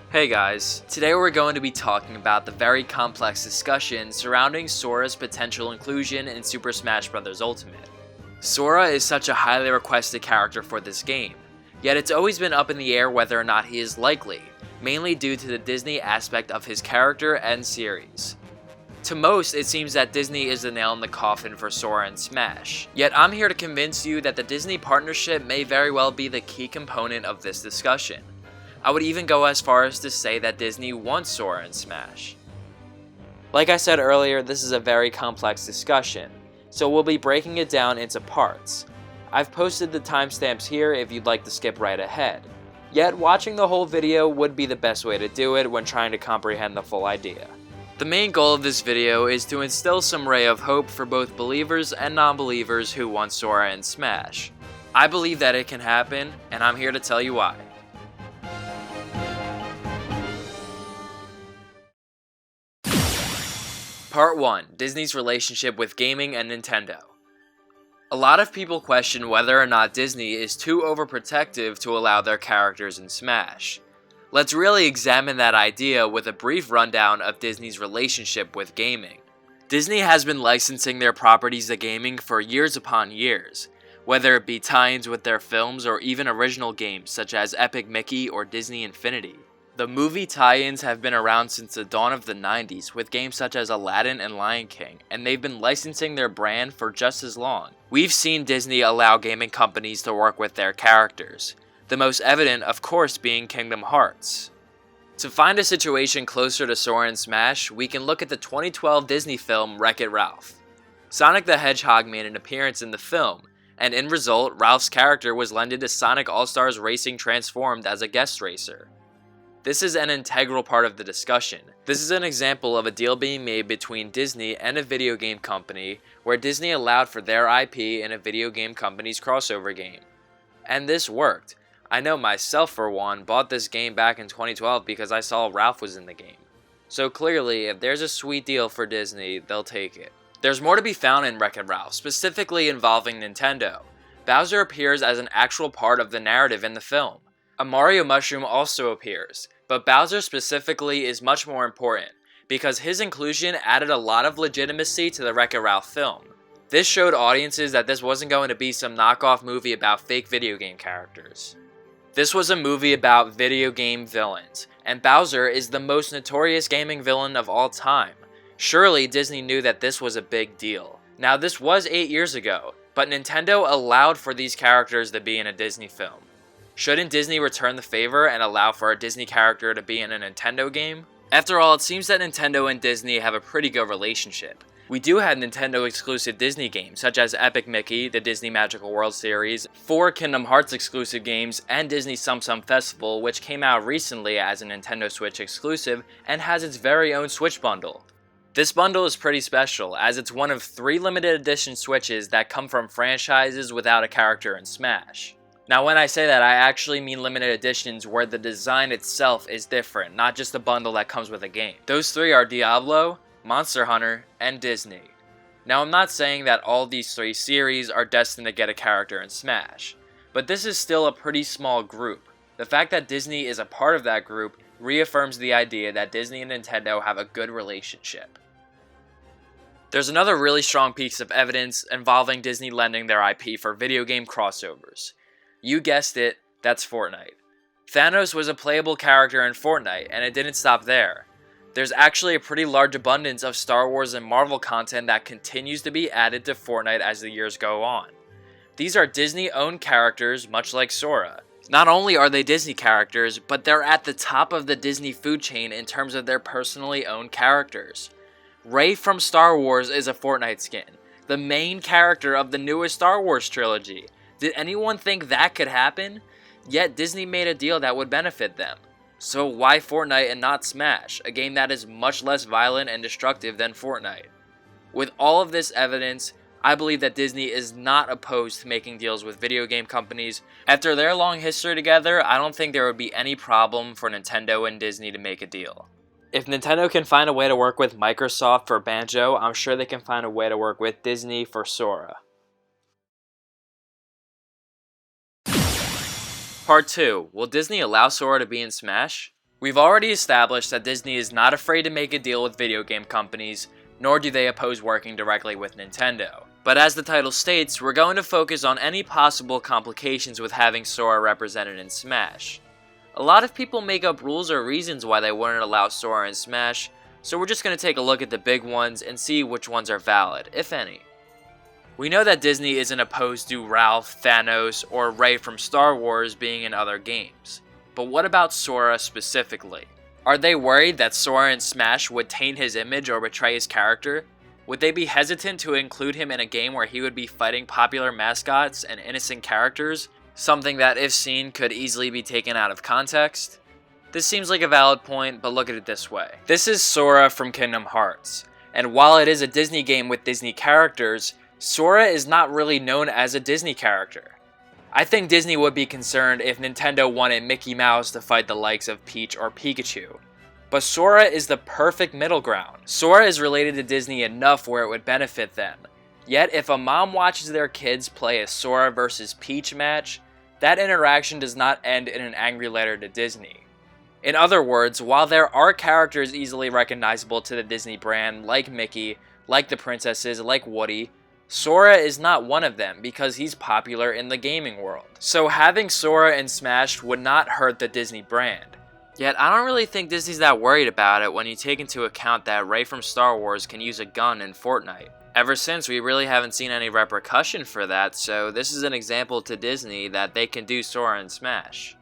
Hey guys, today we're going to be talking about the very complex discussion surrounding Sora's potential inclusion in Super Smash Bros. Ultimate. Sora is such a highly requested character for this game, yet it's always been up in the air whether or not he is likely, mainly due to the Disney aspect of his character and series. To most, it seems that Disney is the nail in the coffin for Sora and Smash, yet I'm here to convince you that the Disney partnership may very well be the key component of this discussion. I would even go as far as to say that Disney wants Sora in Smash. Like I said earlier, this is a very complex discussion, so we'll be breaking it down into parts. I've posted the timestamps here if you'd like to skip right ahead. Yet watching the whole video would be the best way to do it when trying to comprehend the full idea. The main goal of this video is to instill some ray of hope for both believers and non-believers who want Sora in Smash. I believe that it can happen, and I'm here to tell you why. Part 1. Disney's relationship with gaming and Nintendo. A lot of people question whether or not Disney is too overprotective to allow their characters in Smash. Let's really examine that idea with a brief rundown of Disney's relationship with gaming. Disney has been licensing their properties to gaming for years upon years, whether it be tie-ins with their films or even original games such as Epic Mickey or Disney Infinity. The movie tie-ins have been around since the dawn of the 90s with games such as Aladdin and Lion King, and they've been licensing their brand for just as long. We've seen Disney allow gaming companies to work with their characters, the most evident of course being Kingdom Hearts. To find a situation closer to Sora and Smash, we can look at the 2012 Disney film Wreck-It Ralph. Sonic the Hedgehog made an appearance in the film, and in result, Ralph's character was lended to Sonic All-Stars Racing Transformed as a guest racer. This is an integral part of the discussion. This is an example of a deal being made between Disney and a video game company, where Disney allowed for their IP in a video game company's crossover game. And this worked. I know myself, for one, bought this game back in 2012 because I saw Ralph was in the game. So clearly, if there's a sweet deal for Disney, they'll take it. There's more to be found in Wreck-It Ralph, specifically involving Nintendo. Bowser appears as an actual part of the narrative in the film. A Mario mushroom also appears, but Bowser specifically is much more important, because his inclusion added a lot of legitimacy to the Wreck-It Ralph film. This showed audiences that this wasn't going to be some knockoff movie about fake video game characters. This was a movie about video game villains, and Bowser is the most notorious gaming villain of all time. Surely Disney knew that this was a big deal. Now this was 8 years ago, but Nintendo allowed for these characters to be in a Disney film. Shouldn't Disney return the favor and allow for a Disney character to be in a Nintendo game? After all, it seems that Nintendo and Disney have a pretty good relationship. We do have Nintendo exclusive Disney games, such as Epic Mickey, the Disney Magical World series, 4 Kingdom Hearts exclusive games, and Disney Tsum Tsum Festival, which came out recently as a Nintendo Switch exclusive and has its very own Switch bundle. This bundle is pretty special, as it's one of 3 limited edition Switches that come from franchises without a character in Smash. Now when I say that, I actually mean limited editions where the design itself is different, not just a bundle that comes with a game. Those 3 are Diablo, Monster Hunter, and Disney. Now I'm not saying that all these 3 series are destined to get a character in Smash, but this is still a pretty small group. The fact that Disney is a part of that group reaffirms the idea that Disney and Nintendo have a good relationship. There's another really strong piece of evidence involving Disney lending their IP for video game crossovers. You guessed it, that's Fortnite. Thanos was a playable character in Fortnite, and it didn't stop there. There's actually a pretty large abundance of Star Wars and Marvel content that continues to be added to Fortnite as the years go on. These are Disney-owned characters, much like Sora. Not only are they Disney characters, but they're at the top of the Disney food chain in terms of their personally owned characters. Rey from Star Wars is a Fortnite skin, the main character of the newest Star Wars trilogy. Did anyone think that could happen? Yet Disney made a deal that would benefit them. So why Fortnite and not Smash, a game that is much less violent and destructive than Fortnite? With all of this evidence, I believe that Disney is not opposed to making deals with video game companies. After their long history together, I don't think there would be any problem for Nintendo and Disney to make a deal. If Nintendo can find a way to work with Microsoft for Banjo, I'm sure they can find a way to work with Disney for Sora. Part 2. Will Disney allow Sora to be in Smash? We've already established that Disney is not afraid to make a deal with video game companies, nor do they oppose working directly with Nintendo. But as the title states, we're going to focus on any possible complications with having Sora represented in Smash. A lot of people make up rules or reasons why they wouldn't allow Sora in Smash, so we're just going to take a look at the big ones and see which ones are valid, if any. We know that Disney isn't opposed to Ralph, Thanos, or Rey from Star Wars being in other games. But what about Sora specifically? Are they worried that Sora in Smash would taint his image or betray his character? Would they be hesitant to include him in a game where he would be fighting popular mascots and innocent characters, something that if seen could easily be taken out of context? This seems like a valid point, but look at it this way. This is Sora from Kingdom Hearts, and while it is a Disney game with Disney characters, Sora is not really known as a Disney character. I think Disney would be concerned if Nintendo wanted Mickey Mouse to fight the likes of Peach or Pikachu. But Sora is the perfect middle ground. Sora is related to Disney enough where it would benefit them. Yet if a mom watches their kids play a Sora versus Peach match, that interaction does not end in an angry letter to Disney. In other words, while there are characters easily recognizable to the Disney brand, like Mickey, like the princesses, like Woody, Sora is not one of them because he's popular in the gaming world. So having Sora in Smash would not hurt the Disney brand. Yet I don't really think Disney's that worried about it when you take into account that Rey from Star Wars can use a gun in Fortnite. Ever since, we really haven't seen any repercussion for that, so this is an example to Disney that they can do Sora in Smash.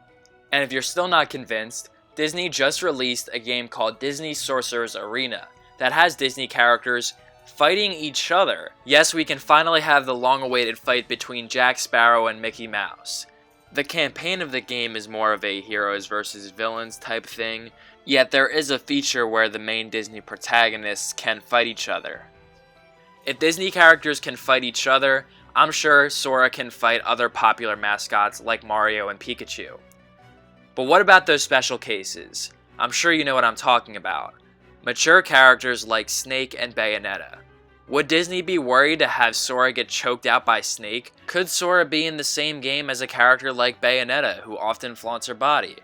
And if you're still not convinced, Disney just released a game called Disney Sorcerer's Arena that has Disney characters fighting each other. Yes, we can finally have the long-awaited fight between Jack Sparrow and Mickey Mouse. The campaign of the game is more of a heroes versus villains type thing, yet there is a feature where the main Disney protagonists can fight each other. If Disney characters can fight each other, I'm sure Sora can fight other popular mascots like Mario and Pikachu. But what about those special cases? I'm sure you know what I'm talking about. Mature characters like Snake and Bayonetta. Would Disney be worried to have Sora get choked out by Snake? Could Sora be in the same game as a character like Bayonetta, who often flaunts her body?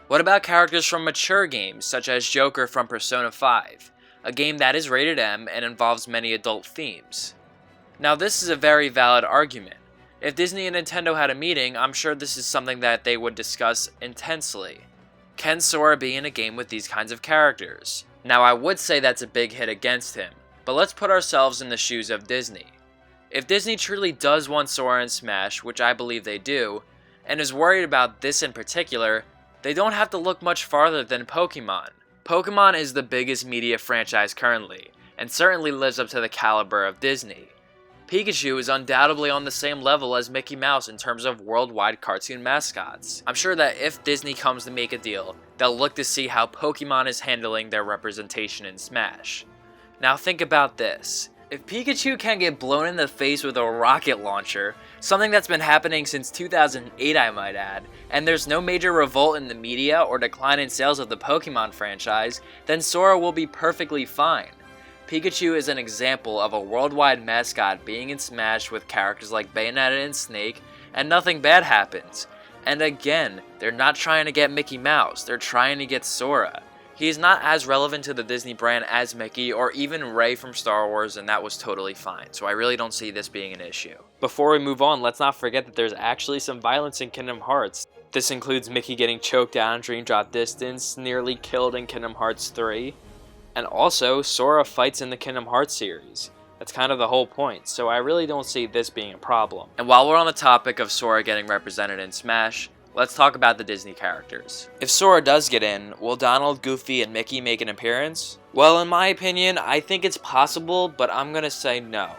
What about characters from mature games, such as Joker from Persona 5, a game that is rated M and involves many adult themes? Now this is a very valid argument. If Disney and Nintendo had a meeting, I'm sure this is something that they would discuss intensely. Can Sora be in a game with these kinds of characters? Now I would say that's a big hit against him, but let's put ourselves in the shoes of Disney. If Disney truly does want Sora in Smash, which I believe they do, and is worried about this in particular, they don't have to look much farther than Pokemon. Pokemon is the biggest media franchise currently, and certainly lives up to the caliber of Disney. Pikachu is undoubtedly on the same level as Mickey Mouse in terms of worldwide cartoon mascots. I'm sure that if Disney comes to make a deal, they'll look to see how Pokemon is handling their representation in Smash. Now think about this. If Pikachu can get blown in the face with a rocket launcher, something that's been happening since 2008 I might add, and there's no major revolt in the media or decline in sales of the Pokemon franchise, then Sora will be perfectly fine. Pikachu is an example of a worldwide mascot being in Smash with characters like Bayonetta and Snake, and nothing bad happens. And again, they're not trying to get Mickey Mouse, they're trying to get Sora. He's not as relevant to the Disney brand as Mickey or even Rey from Star Wars, and that was totally fine, so I really don't see this being an issue. Before we move on, let's not forget that there's actually some violence in Kingdom Hearts. This includes Mickey getting choked out in Dream Drop Distance, nearly killed in Kingdom Hearts 3, and also Sora fights in the Kingdom Hearts series. That's kind of the whole point, so I really don't see this being a problem. And while we're on the topic of Sora getting represented in Smash, let's talk about the Disney characters. If Sora does get in, will Donald, Goofy, and Mickey make an appearance? Well, in my opinion, I think it's possible, but I'm gonna say no.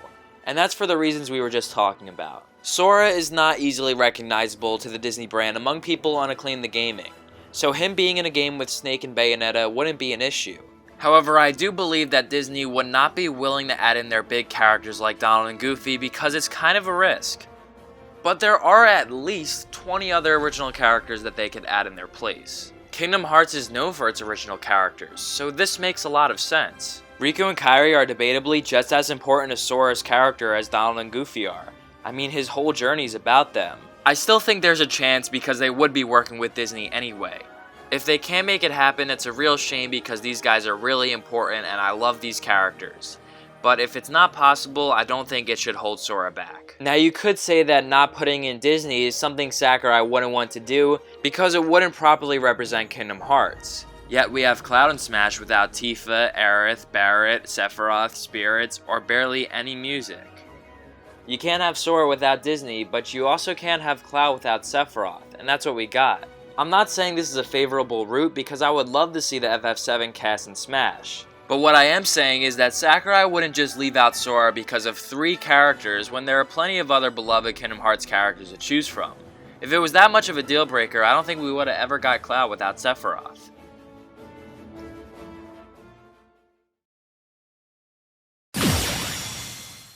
And that's for the reasons we were just talking about. Sora is not easily recognizable to the Disney brand among people unacclaimed the gaming, so him being in a game with Snake and Bayonetta wouldn't be an issue. However, I do believe that Disney would not be willing to add in their big characters like Donald and Goofy because it's kind of a risk. But there are at least 20 other original characters that they could add in their place. Kingdom Hearts is known for its original characters, so this makes a lot of sense. Riku and Kairi are debatably just as important to Sora's character as Donald and Goofy are. I mean, his whole journey's about them. I still think there's a chance because they would be working with Disney anyway. If they can't make it happen, it's a real shame because these guys are really important and I love these characters. But if it's not possible, I don't think it should hold Sora back. Now you could say that not putting in Disney is something Sakurai wouldn't want to do because it wouldn't properly represent Kingdom Hearts. Yet we have Cloud and Smash without Tifa, Aerith, Barret, Sephiroth, Spirits, or barely any music. You can't have Sora without Disney, but you also can't have Cloud without Sephiroth, and that's what we got. I'm not saying this is a favorable route because I would love to see the FF7 cast in Smash. But what I am saying is that Sakurai wouldn't just leave out Sora because of 3 characters when there are plenty of other beloved Kingdom Hearts characters to choose from. If it was that much of a deal breaker, I don't think we would have ever got Cloud without Sephiroth.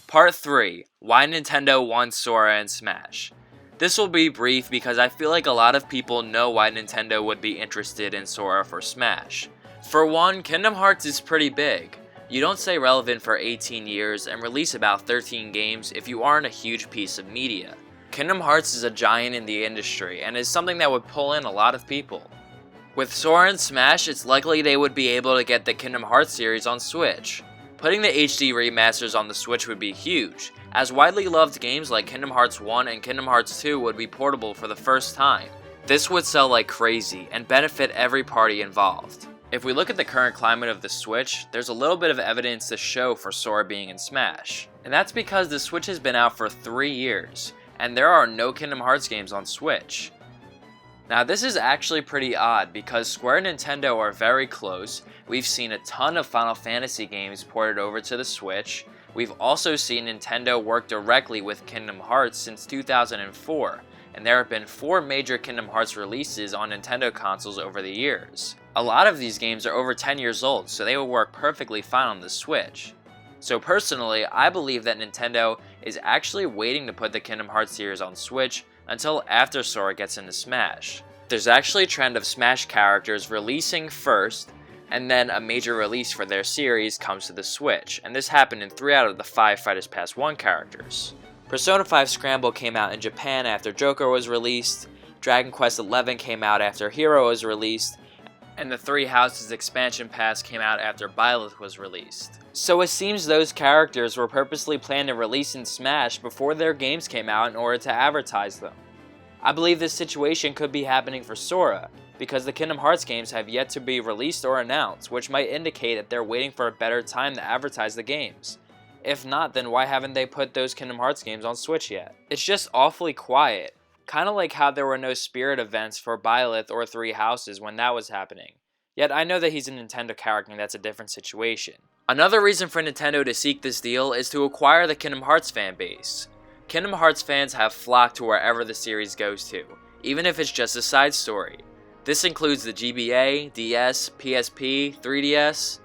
Part 3. Why Nintendo wants Sora in Smash. This will be brief because I feel like a lot of people know why Nintendo would be interested in Sora for Smash. For one, Kingdom Hearts is pretty big. You don't stay relevant for 18 years and release about 13 games if you aren't a huge piece of media. Kingdom Hearts is a giant in the industry and is something that would pull in a lot of people. With Sora and Smash, it's likely they would be able to get the Kingdom Hearts series on Switch. Putting the HD remasters on the Switch would be huge, as widely loved games like Kingdom Hearts 1 and Kingdom Hearts 2 would be portable for the first time. This would sell like crazy and benefit every party involved. If we look at the current climate of the Switch, there's a little bit of evidence to show for Sora being in Smash. And that's because the Switch has been out for 3 years, and there are no Kingdom Hearts games on Switch. Now this is actually pretty odd because Square and Nintendo are very close. We've seen a ton of Final Fantasy games ported over to the Switch. We've also seen Nintendo work directly with Kingdom Hearts since 2004, and there have been 4 major Kingdom Hearts releases on Nintendo consoles over the years. A lot of these games are over 10 years old, so they will work perfectly fine on the Switch. So personally, I believe that Nintendo is actually waiting to put the Kingdom Hearts series on Switch until after Sora gets into Smash. There's actually a trend of Smash characters releasing first, and then a major release for their series comes to the Switch, and this happened in 3 out of the 5 Fighters Pass 1 characters. Persona 5 Scramble came out in Japan after Joker was released, Dragon Quest XI came out after Hero was released, and the 3 Houses expansion pass came out after Byleth was released. So it seems those characters were purposely planned to release in Smash before their games came out in order to advertise them. I believe this situation could be happening for Sora, because the Kingdom Hearts games have yet to be released or announced, which might indicate that they're waiting for a better time to advertise the games. If not, then why haven't they put those Kingdom Hearts games on Switch yet? It's just awfully quiet. Kinda like how there were no Spirit events for Byleth or 3 Houses when that was happening. Yet I know that he's a Nintendo character and that's a different situation. Another reason for Nintendo to seek this deal is to acquire the Kingdom Hearts fan base. Kingdom Hearts fans have flocked to wherever the series goes to, even if it's just a side story. This includes the GBA, DS, PSP, 3DS,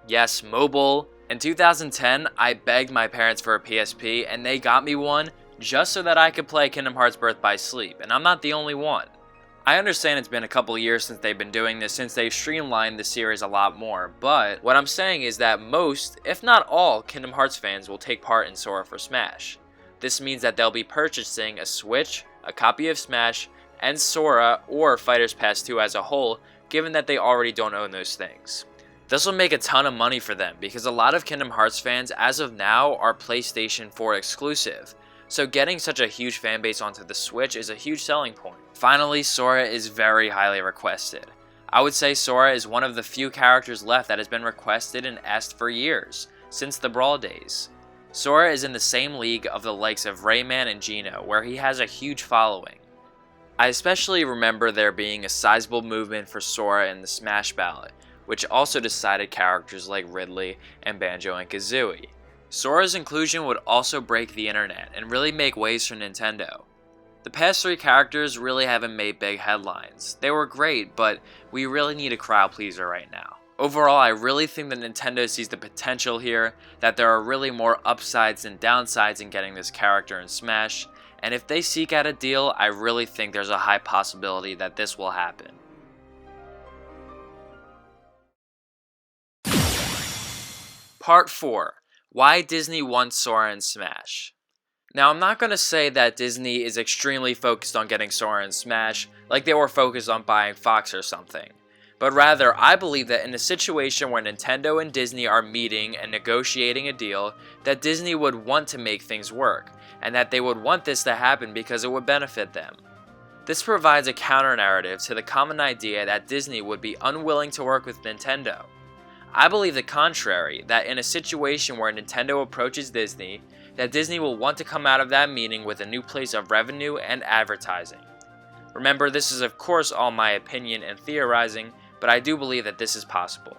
yes, mobile. In 2010, I begged my parents for a PSP and they got me one just so that I could play Kingdom Hearts Birth by Sleep, and I'm not the only one. I understand it's been a couple years since they've been doing this, since they've streamlined the series a lot more, but what I'm saying is that most, if not all, Kingdom Hearts fans will take part in Sora for Smash. This means that they'll be purchasing a Switch, a copy of Smash, and Sora or Fighters Pass 2 as a whole, given that they already don't own those things. This will make a ton of money for them because a lot of Kingdom Hearts fans as of now are PlayStation 4 exclusive, so getting such a huge fanbase onto the Switch is a huge selling point. Finally, Sora is very highly requested. I would say Sora is one of the few characters left that has been requested and asked for years, since the Brawl days. Sora is in the same league of the likes of Rayman and Geno, where he has a huge following. I especially remember there being a sizable movement for Sora in the Smash ballot, which also decided characters like Ridley and Banjo and Kazooie. Sora's inclusion would also break the internet and really make waves for Nintendo. The past 3 characters really haven't made big headlines. They were great, but we really need a crowd pleaser right now. Overall, I really think that Nintendo sees the potential here, that there are really more upsides than downsides in getting this character in Smash, and if they seek out a deal, I really think there's a high possibility that this will happen. Part 4. Why Disney wants Sora in Smash. Now, I'm not going to say that Disney is extremely focused on getting Sora in Smash, like they were focused on buying Fox or something. But rather, I believe that in a situation where Nintendo and Disney are meeting and negotiating a deal, that Disney would want to make things work, and that they would want this to happen because it would benefit them. This provides a counter-narrative to the common idea that Disney would be unwilling to work with Nintendo. I believe the contrary, that in a situation where Nintendo approaches Disney, that Disney will want to come out of that meeting with a new place of revenue and advertising. Remember, this is of course all my opinion and theorizing, but I do believe that this is possible.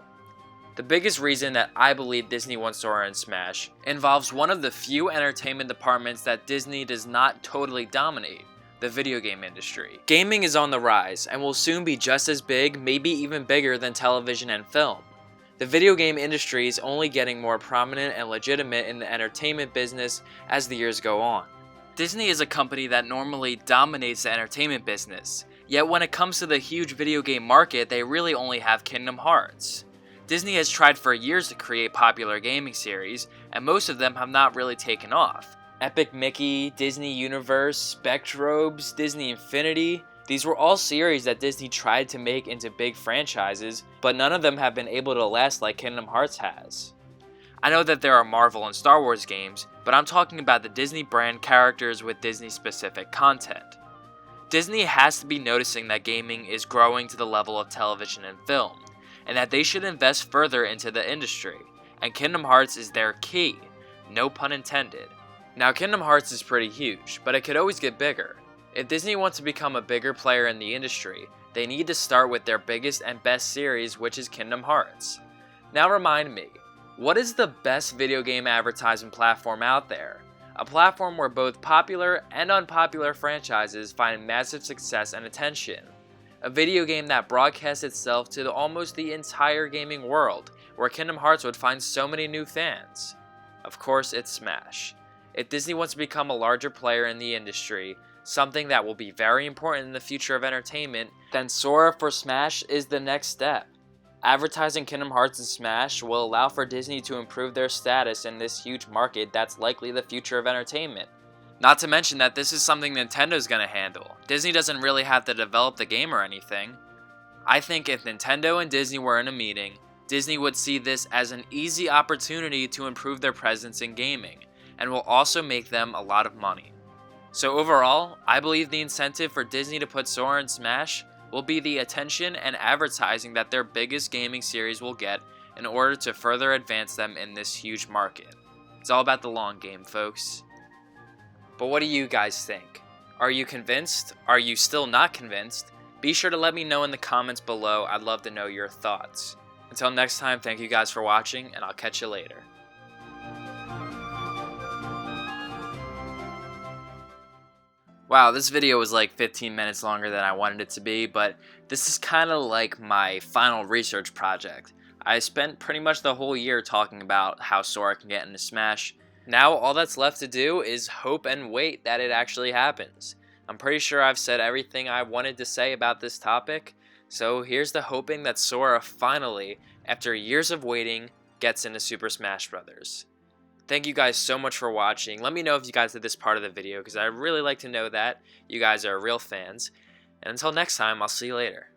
The biggest reason that I believe Disney wants Sora in Smash involves one of the few entertainment departments that Disney does not totally dominate, the video game industry. Gaming is on the rise and will soon be just as big, maybe even bigger than television and film. The video game industry is only getting more prominent and legitimate in the entertainment business as the years go on. Disney is a company that normally dominates the entertainment business, yet when it comes to the huge video game market, they really only have Kingdom Hearts. Disney has tried for years to create popular gaming series, and most of them have not really taken off. Epic Mickey, Disney Universe, Spectrobes, Disney Infinity. These were all series that Disney tried to make into big franchises, but none of them have been able to last like Kingdom Hearts has. I know that there are Marvel and Star Wars games, but I'm talking about the Disney brand characters with Disney-specific content. Disney has to be noticing that gaming is growing to the level of television and film, and that they should invest further into the industry, and Kingdom Hearts is their key, no pun intended. Now, Kingdom Hearts is pretty huge, but it could always get bigger. If Disney wants to become a bigger player in the industry, they need to start with their biggest and best series, which is Kingdom Hearts. Now remind me, what is the best video game advertising platform out there? A platform where both popular and unpopular franchises find massive success and attention. A video game that broadcasts itself to almost the entire gaming world, where Kingdom Hearts would find so many new fans. Of course, it's Smash. If Disney wants to become a larger player in the industry, something that will be very important in the future of entertainment, then Sora for Smash is the next step. Advertising Kingdom Hearts and Smash will allow for Disney to improve their status in this huge market that's likely the future of entertainment. Not to mention that this is something Nintendo's gonna handle. Disney doesn't really have to develop the game or anything. I think if Nintendo and Disney were in a meeting, Disney would see this as an easy opportunity to improve their presence in gaming, and will also make them a lot of money. So overall, I believe the incentive for Disney to put Sora in Smash will be the attention and advertising that their biggest gaming series will get in order to further advance them in this huge market. It's all about the long game, folks. But what do you guys think? Are you convinced? Are you still not convinced? Be sure to let me know in the comments below. I'd love to know your thoughts. Until next time, thank you guys for watching, and I'll catch you later. Wow, this video was like 15 minutes longer than I wanted it to be, but this is kind of like my final research project. I spent pretty much the whole year talking about how Sora can get into Smash. Now all that's left to do is hope and wait that it actually happens. I'm pretty sure I've said everything I wanted to say about this topic, so here's to hoping that Sora finally, after years of waiting, gets into Super Smash Bros. Thank you guys so much for watching. Let me know if you guys did this part of the video, because I'd really like to know that. You guys are real fans. And until next time, I'll see you later.